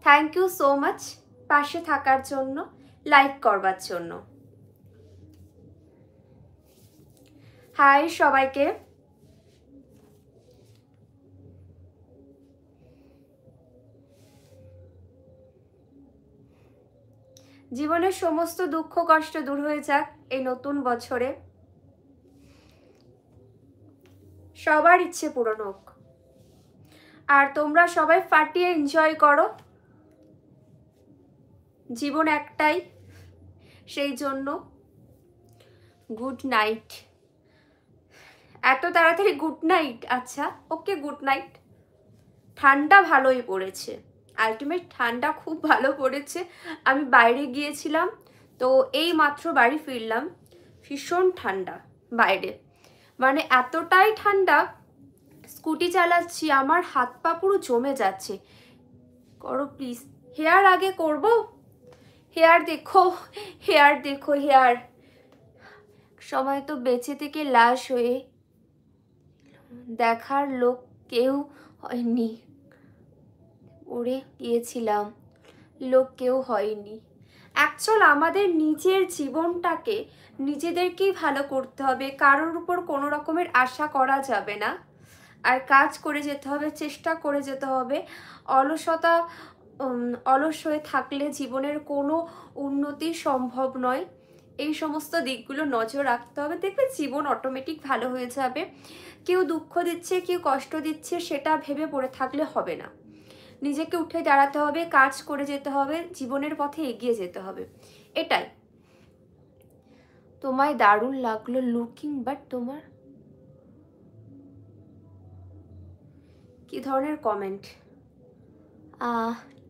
Thank you so much পাশে থাকার জন্য, লাইক করবার জন্য। হাই সবাইকে। জীবনের সমস্ত দুঃখ কষ্ট দূর হয়ে যাক এই নতুন বছরে, সবার ইচ্ছে পূরণ হোক, আর তোমরা সবাই ফাটিয়ে এনজয় করো। জীবন একটাই, সেই জন্য গুড নাইট। এত তাড়াতাড়ি গুড নাইট? আচ্ছা ওকে, গুড নাইট। ঠান্ডা ভালোই পড়েছে, আলটিমেট ঠান্ডা খুব ভালো পড়েছে। আমি বাইরে গিয়েছিলাম, তো এই মাত্র বাড়ি ফিরলাম, ভীষণ ঠান্ডা বাইরে, মানে এতটাই ঠান্ডা, স্কুটি চালাচ্ছি আমার হাত পা পুরো জমে যাচ্ছে। করো প্লিজ, হেয়ার আগে করব, হেয়ার দেখো, হেয়ার দেখো, হেয়ার সময় তো বেঁচে থেকে লাশ হয়ে দেখার লোক কেউ হয়নি, ওরে গিয়েছিলাম, লোক কেউ হয়নি। অ্যাকচুয়াল আমাদের নিজের জীবনটাকে নিজেদেরকেই ভালো করতে হবে, কারোর উপর কোনো রকমের আশা করা যাবে না, আর কাজ করে যেতে হবে, চেষ্টা করে যেতে হবে। অলসতা অলস হয়ে থাকলে জীবনের কোনো উন্নতি সম্ভব নয়। এই সমস্ত দিকগুলো নজর রাখতে হবে, দেখবে জীবন অটোমেটিক ভালো হয়ে যাবে। কেউ দুঃখ দিচ্ছে, কেউ কষ্ট দিচ্ছে, সেটা ভেবে পড়ে থাকলে হবে না। নিজেকে উঠে দাঁড়াতে হবে, কাজ করে যেতে হবে, জীবনের পথে এগিয়ে যেতে হবে, এটাই। তোমায় দারুণ লাগলো লুকিং, বাট তোমার কি ধরনের কমেন্ট?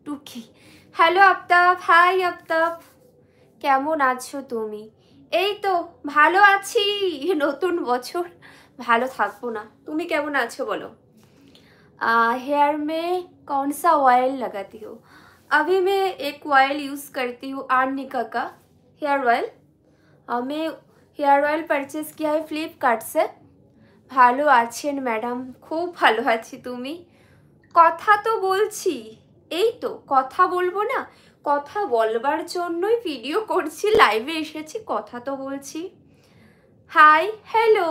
টুকি, হ্যালো আফতাব, হাই আফতাব, কেমন আছো তুমি? এই তো ভালো আছি, নতুন বছর, ভালো থাকবো না? তুমি কেমন আছো বলো। हेयर में कौन सा ऑयल लगाती हो? अभी मैं एक ऑयल यूज़ करती हूँ आर्निका का हेयर ऑयल। मैं हेयर ऑयल परचेज किया है फ्लिपकार्ट से। ভালো আছেন ম্যাডাম? খুব ভালো আছি, তুমি? কথা তো বলছি, এই তো কথা বলবো না? কথা বলবার জন্যই ভিডিও করছি, লাইভে এসেছি, কথা তো বলছি। Hi, hello.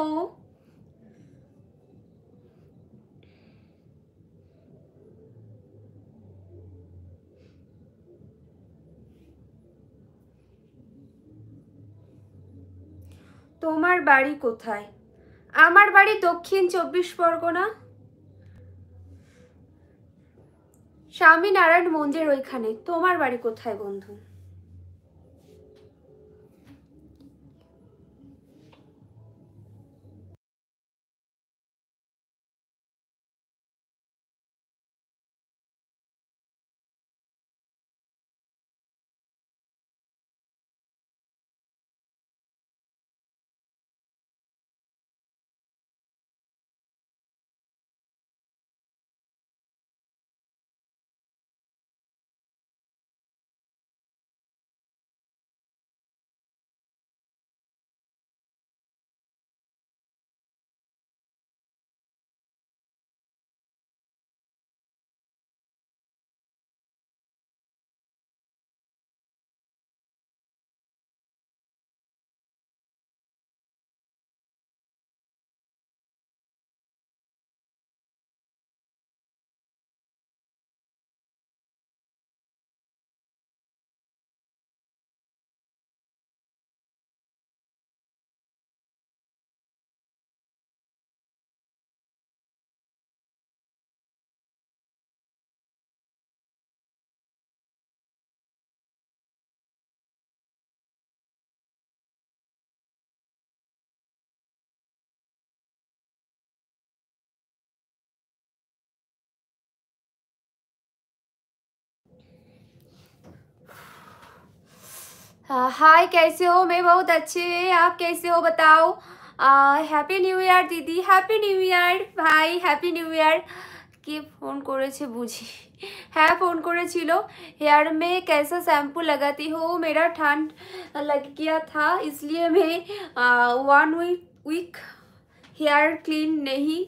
তোমার বাড়ি কোথায়? আমার বাড়ি দক্ষিণ 24 পরগনা, স্বামীনারায়ণ মন্দির ওইখানে। তোমার বাড়ি কোথায় বন্ধু? हाय, कैसे हो? मैं बहुत अच्छे है, आप कैसे हो बताओ? হ্যাপি নিউ ইয়ার দিদি, হ্যাপি নিউ ইয়ার ভাই, হ্যাপি নিউ ইয়ার। কে ফোন করেছে বুঝি? হ্যাঁ ফোন করেছিল। हेयर में कैसा शैम्पू लगाती हो? मेरा ठंड लग गया था, इसलिए मैं 1 वीक हेयर क्लीन नहीं